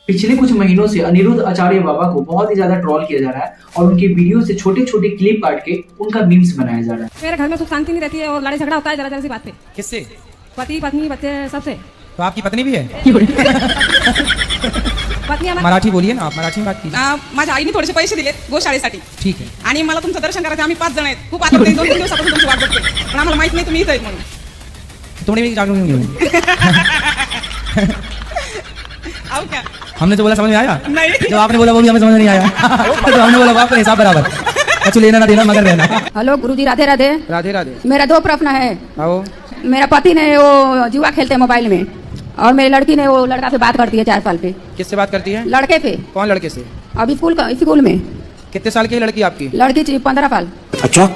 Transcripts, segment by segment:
पिछले कुछ महीनों से अनिरुद्ध आचार्य बाबा को बहुत ही ज्यादा ट्रोल किया जा रहा है और उनके वीडियो से छोटे छोटे क्लिप काट के उनका मीम्स बनाया जा रहा है। मेरे घर में सुख शांति नहीं रहती है और लड़ाई झगड़ा होता है जरा जरा सी बात पे। किससे? पति पत्नी बच्चे सबसे। तो आपकी पत्नी भी है? पत्नी मराठी बोलिए ना, आप मराठी में बात कीजिए। माझ्या आईने थोडेसे पैसे दिलेत गोशाळेसाठी ठीक है। आणि मला तुमचं दर्शन करायचं, आम्ही 5 जण आहेत, खूप आता 2-3 दिवसापासून तुमची वाट बघतोय, पण आम्हाला माहित नाही तुम्ही इथं आहेत म्हणून। तुमने भी जागरूक नहीं हुई। आओ क्या? हमने जो बोला समझ में आया? नहीं। जो आपने बोला वो भी हमें समझ में नहीं आया। तो हमने बोला आपका हिसाब बराबर, कुछ लेना ना देना मगर रहना। हेलो गुरुजी, राधे राधे। राधे राधे। मेरा 2 प्रश्न है। आओ। मेरा पति ने वो जुआ खेलते हैं मोबाइल में, और मेरी लड़की ने वो लड़का से बात करती है 4 साल पे। किससे बात करती है? लड़के पे। कौन लड़के से? अभी स्कूल में। कितने साल की है लड़की आपकी? लड़की 15 साल। अच्छा।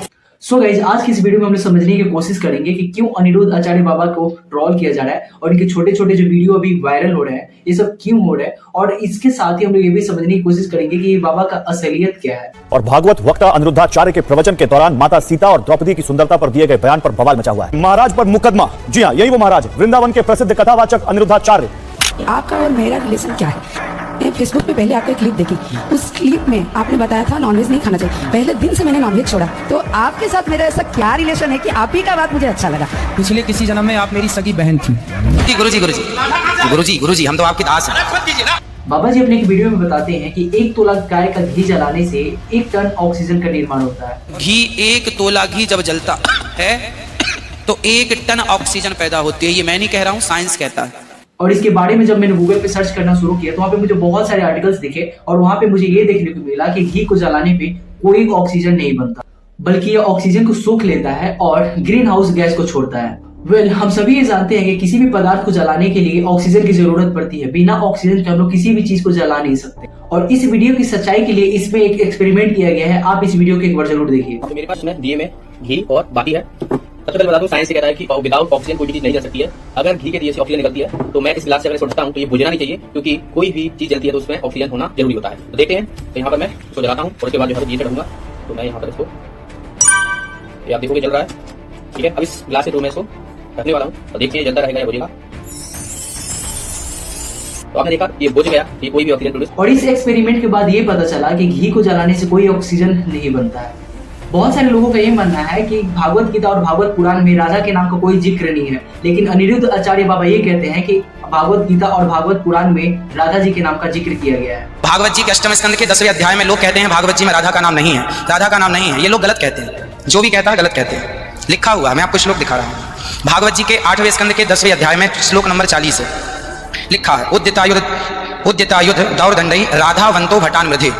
सो गाइज, आज की इस वीडियो में हम लोग समझने की कोशिश करेंगे कि क्यों अनिरुद्ध आचार्य बाबा को ट्रोल किया जा रहा है और इनके छोटे छोटे जो वीडियो अभी वायरल हो रहे हैं ये सब क्यों हो रहा है, और इसके साथ ही हम लोग ये भी समझने की कोशिश करेंगे कि ये बाबा का असलियत क्या है। और भागवत वक्ता अनिरुद्धाचार्य के प्रवचन के दौरान माता सीता और द्रौपदी की सुंदरता पर दिए गए बयान पर बवाल मचा हुआ है। महाराज पर मुकदमा। जी हाँ, यही वो महाराज, वृंदावन के प्रसिद्ध कथावाचक अनिरुद्धाचार्य। आपका और मेरा रिलेशन क्या है? मैं फेसबुक पे पहले आपका क्लिप देखी, उस क्लिप में आपने बताया था नॉनवेज नहीं खाना चाहिए। पहले दिन से मैंने नॉनवेज छोड़ा, तो आपके साथ मेरा ऐसा क्या रिलेशन है कि आप ही का बात मुझे अच्छा लगा? पिछले किसी जन्म में आप मेरी सगी बहन थी। गुरुजी हम तो आपके दास हैं। बाबा जी अपने एक वीडियो में बताते हैं कि 1 तोला गाय का घी जलाने से 1 टन ऑक्सीजन का निर्माण होता है। घी 1 तोला घी जब जलता है तो 1 टन ऑक्सीजन पैदा होती है। ये मैं नहीं कह रहा हूँ, साइंस कहता है। और इसके बारे में जब मैंने गूगल पे सर्च करना शुरू किया तो वहाँ पे मुझे बहुत सारे आर्टिकल्स दिखे और वहाँ पे मुझे ये देखने को मिला कि घी को जलाने पे कोई ऑक्सीजन नहीं बनता, बल्कि ये ऑक्सीजन को सोख लेता है और ग्रीन हाउस गैस को छोड़ता है। हम सभी ये जानते हैं कि किसी भी पदार्थ को जलाने के लिए ऑक्सीजन की जरूरत पड़ती है। बिना ऑक्सीजन के हम लोग किसी भी चीज को जला नहीं सकते। और इस वीडियो की सच्चाई के लिए इसमें एक एक्सपेरिमेंट किया गया है। आप इस वीडियो को एक बार जरूर देखिए। मेरे पास दिए में घी और बाकी है। सबसे पहले बता दूं, साइंस कहता है कि विदाउट ऑक्सीजन कोई चीज नहीं जल सकती है। अगर घी के दिए से ऑक्सीजन निकलती है तो मैं इस गिलास से अगर सोचता हूँ तो ये बुझना नहीं चाहिए, क्योंकि कोई भी चीज जलती है तो उसमें ऑक्सीजन होना जरूरी होता है। तो देखते हैं, तो यहाँ पर मैं इसको जलाता हूँ और उसके बाद जो है घी चढ़ूंगा। तो मैं यहाँ पर इसको, ये आप देखोगे जल रहा है, ठीक है। अब इस गिलास से तो मैं इसको रखने वाला हूँ और देखिए जलता रहेगा या बुझेगा। तो आपने देखा ये बुझ गया, ये कोई भी ऑक्सीजन प्रोड्यूस। और इस एक्सपेरिमेंट के बाद ये पता चला कि घी को जलाने से कोई ऑक्सीजन नहीं बनता है। बहुत सारे लोगों का ये मानना है कि भागवत गीता और भागवत पुराण में राधा के नाम का कोई जिक्र नहीं है, लेकिन अनिरुद्ध आचार्य बाबा ये कहते हैं कि भागवत गीता और भागवत पुराण में राधा जी के नाम का जिक्र किया गया है। भागवत जी के 8वें स्कंद के 10वें अध्याय में लोग कहते हैं भागवत जी में राधा का नाम नहीं है, राधा का नाम नहीं है। ये लोग गलत कहते हैं, जो भी कहता है गलत कहते हैं। लिखा हुआ है, मैं आपको श्लोक दिखा रहा हूँ। भागवत जी के 8वें स्कंद के 10वें अध्याय में श्लोक नंबर 40 है, लिखा है उद्यतायुध दौरदंडई राधावंतो भटान मृधे।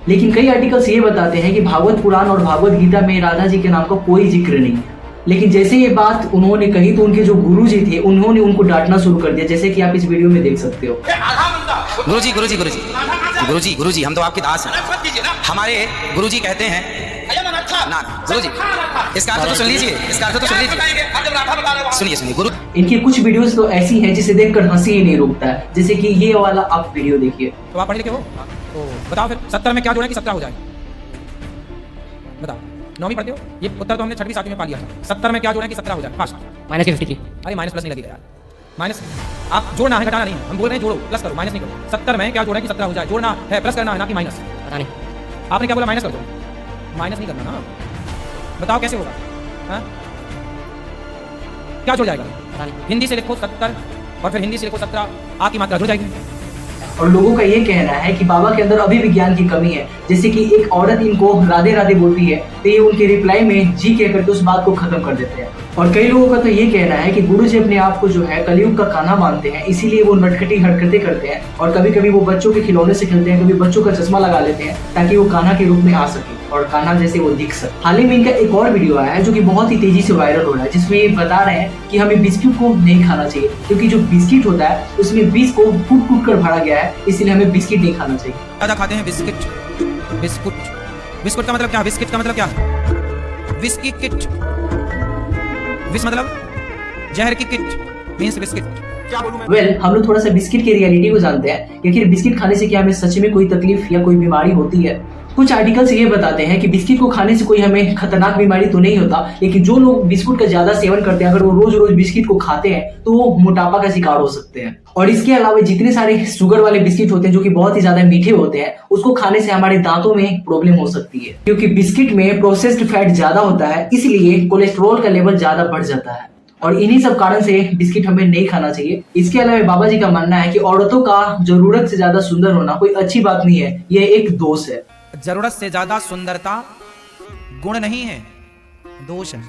लेकिन कई आर्टिकल्स ये बताते हैं कि भागवत पुराण और भागवत गीता में राधा जी के नाम का कोई जिक्र नहीं है। लेकिन जैसे ये बात उन्होंने कही तो उनके जो गुरु जी थे उन्होंने उनको डांटना शुरू कर दिया, जैसे कि आप इस वीडियो में देख सकते हो। गुरुजी हम तो आपके दास हैं। हमारे गुरुजी कहते हैं ना गुरुजी, इसका अर्थ तो सुन लीजिए, सुनिए गुरु। इनकी कुछ वीडियोस तो ऐसी हैं जिसे देखकर हंसी ही नहीं रुकता है, जैसे कि ये वाला आप वीडियो देखिए। तो आप पढ़ लिखे हो तो बताओ फिर 70 में क्या जोड़े कि 17 हो जाए? बताओ, 9वीं पढ़ते हो? ये उत्तर तो हमने 6वीं 7वीं में पा लिया था। 70 में क्या जोड़े कि 17 हो जाए? फास्ट। -53। अरे माइनस प्लस नहीं लगेगा यार, माइनस आप जोड़ना है घटाना नहीं है। हम बोल रहे हैं जोड़ो, प्लस करो, माइनस नहीं करो। 70 में क्या जोड़े कि 17 हो जाए? जोड़ना है, प्लस करना है, ना कि माइनस। पता नहीं, आपने क्या बोला? माइनस कर दो। माइनस नहीं करना ना, बताओ कैसे होगा? हाँ, क्या जुड़ जाएगा? हिंदी से लिखो 70 और फिर हिंदी से लिखो 17, आपकी मात्रा जुड़ जाएगी। और लोगों का ये कहना है कि बाबा के अंदर अभी भी ज्ञान की कमी है। जैसे कि एक औरत इनको राधे राधे बोलती है तो ये उनके रिप्लाई में जी कह करके उस बात को खत्म कर देते हैं। और कई लोगों का तो ये कहना है कि गुरु जी अपने आप को जो है कलयुग का कान्हा मानते हैं, इसीलिए वो नटखटी हरकतें करते हैं और कभी कभी वो बच्चों के खिलौने से खेलते हैं, कभी बच्चों का चश्मा लगा लेते हैं ताकि वो कान्हा के रूप में आ सके और कान्हा जैसे वो दिख सके। हाल ही में इनका एक और वीडियो आया है जो कि बहुत ही तेजी से वायरल हो रहा है, जिसमें ये बता रहे हैं कि हमें बिस्किट को नहीं खाना चाहिए, क्योंकि जो बिस्किट होता है उसमें बीज को कूट कूट कर भरा गया है, इसलिए हमें बिस्किट नहीं खाना चाहिए। ज्यादा खाते हैं बिस्कुट का मतलब क्या? बिस्किट का मतलब क्या? विस्की किट, विस मतलब जहर की किट मींस बिस्किट। हम लोग थोड़ा सा बिस्किट की रियलिटी को जानते हैं कि बिस्किट खाने से क्या हमें सच में कोई तकलीफ या कोई बीमारी होती है। कुछ आर्टिकल्स ये बताते हैं कि बिस्किट को खाने से कोई हमें खतरनाक बीमारी तो नहीं होता, लेकिन जो लोग बिस्कुट का ज्यादा सेवन करते हैं, अगर वो रोज रोज बिस्किट को खाते हैं तो वो मोटापा का शिकार हो सकते हैं। और इसके अलावा जितने सारे शुगर वाले बिस्किट होते हैं जो कि बहुत ही ज्यादा मीठे होते हैं, उसको खाने से हमारे दांतों में प्रॉब्लम हो सकती है, क्योंकि बिस्किट में प्रोसेस्ड फैट ज्यादा होता है, इसलिए कोलेस्ट्रॉल का लेवल ज्यादा बढ़ जाता है। और इन्हीं सब कारण से बिस्किट हमें नहीं खाना चाहिए। इसके अलावा बाबा जी का मानना है कि औरतों का जरूरत से ज्यादा सुंदर होना कोई अच्छी बात नहीं है, ये एक दोष है। जरूरत से ज्यादा सुंदरता गुण नहीं है, दोष है।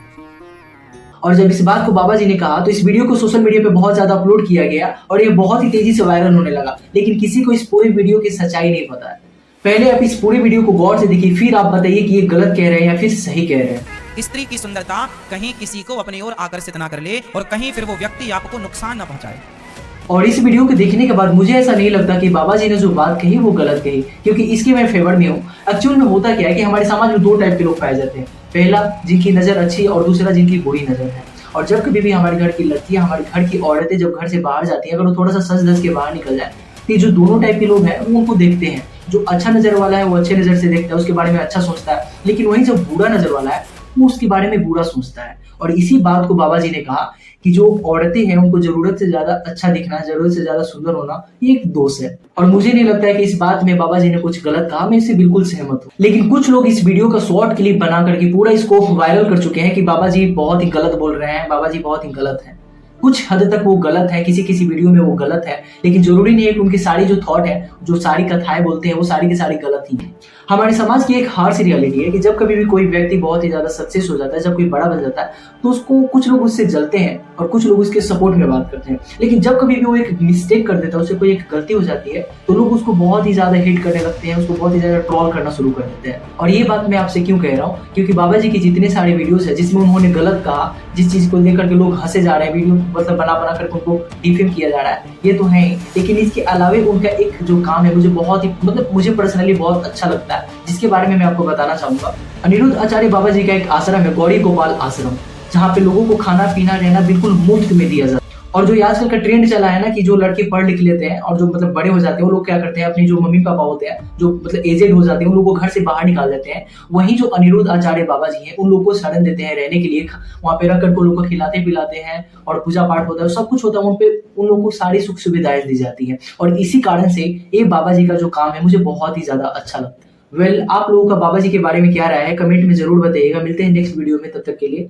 और जब इस बात को बाबा जी ने कहा तो इस वीडियो को सोशल मीडिया पे बहुत ज्यादा अपलोड किया गया और ये बहुत ही तेजी से वायरल होने लगा, लेकिन किसी को इस पूरे वीडियो की सच्चाई नहीं पता है। पहले आप इस पूरे वीडियो को गौर से देखिए, फिर आप बताइए कि ये गलत कह रहे हैं या फिर सही कह रहे हैं। स्त्री की सुंदरता कहीं किसी को अपनी ओर आकर्षित ना कर ले और कहीं फिर वो व्यक्ति आपको नुकसान ना पहुंचाए। और इस वीडियो को देखने के बाद मुझे ऐसा नहीं लगता कि बाबा जी ने जो बात कही वो गलत कही, क्योंकि इसके मैं फेवर में हूँ। एक्चुअल में होता क्या है कि हमारे समाज में दो टाइप के लोग पाए जाते हैं, पहला जिनकी नजर अच्छी और दूसरा जिनकी बुरी नजर है। और जब कभी भी हमारे घर की लड़कियां, हमारे घर की औरतें जब घर से बाहर जाती हैं, अगर वो थोड़ा सा सज धज के बाहर निकल जाए तो जो दोनों टाइप के लोग हैं वो उनको देखते हैं। जो अच्छा नजर वाला है वो अच्छे नजर से देखता है, उसके बारे में अच्छा सोचता है, लेकिन वही जो बुरा नजर वाला है वो उसके बारे में बुरा सोचता है। और इसी बात को बाबा जी ने कहा कि जो औरतें हैं उनको जरूरत से ज्यादा अच्छा दिखना, जरूरत से ज्यादा सुंदर होना, ये एक दोष है। और मुझे नहीं लगता है कि इस बात में बाबा जी ने कुछ गलत कहा, मैं इससे बिल्कुल सहमत हूँ। लेकिन कुछ लोग इस वीडियो का शॉर्ट क्लिप बना करके पूरा इसको वायरल कर चुके हैं कि बाबा जी बहुत ही गलत बोल रहे हैं, बाबा जी बहुत ही गलत है। कुछ हद तक वो गलत है, किसी किसी वीडियो में वो गलत है, लेकिन जरूरी नहीं है कि उनकी सारी जो थॉट है, जो सारी कथाएं बोलते हैं, वो सारी की सारी गलत ही है। हमारे समाज की एक हार्श रियलिटी है कि जब कभी भी कोई व्यक्ति बहुत ही ज्यादा सक्सेस हो जाता है, जब कोई बड़ा बन जाता है, तो उसको कुछ लोग उससे जलते हैं और कुछ लोग उसके सपोर्ट में बात करते हैं। लेकिन जब कभी भी वो एक मिस्टेक कर देता है, उससे कोई एक गलती हो जाती है, तो लोग उसको बहुत ही ज्यादा हिट करने लगते हैं, उसको बहुत ही ज्यादा ट्रोल करना शुरू कर देते हैं। और ये बात मैं आपसे क्यों कह रहा हूँ, क्योंकि बाबा जी की जितने सारे वीडियोस है जिसमें उन्होंने गलत कहा, जिस चीज को लेकर के लोग हंसे जा रहे हैं, वीडियो मतलब बना बना करके उनको डिफेम किया जा रहा है, ये तो है ही। लेकिन इसके अलावा उनका एक जो काम है मुझे बहुत ही मतलब मुझे पर्सनली बहुत अच्छा लगता है, जिसके बारे में मैं आपको बताना चाहूंगा। अनिरुद्ध आचार्य बाबा जी का एक आश्रम है, गौरी गोपाल आश्रम, जहाँ पे लोगों को खाना पीना रहना बिल्कुल मुफ्त में दिया जाता है। और जो आजकल का ट्रेंड चला है ना कि जो लड़के पढ़ लिख लेते हैं और जो मतलब बड़े हो जाते हैं, वो लोग क्या करते हैं, अपनी जो मम्मी पापा होते हैं, जो मतलब एजेड हो जाते हैं, उन लोगों को घर से बाहर निकाल देते हैं। वहीं जो अनिरुद्ध आचार्य बाबा जी हैं, उन लोगों को शरण देते हैं रहने के लिए, वहाँ पे रख करके लोगों को खिलाते पिलाते हैं और पूजा पाठ होता है, सब कुछ होता है, उन पे उन लोगों को सारी सुख सुविधाएं दी जाती है। और इसी कारण से ये बाबा जी का जो काम है मुझे बहुत ही ज्यादा अच्छा लगता है। वेल, आप लोगों का बाबा जी के बारे में क्या राय है, कमेंट में जरूर बताइएगा। मिलते हैं नेक्स्ट वीडियो में, तब तक के लिए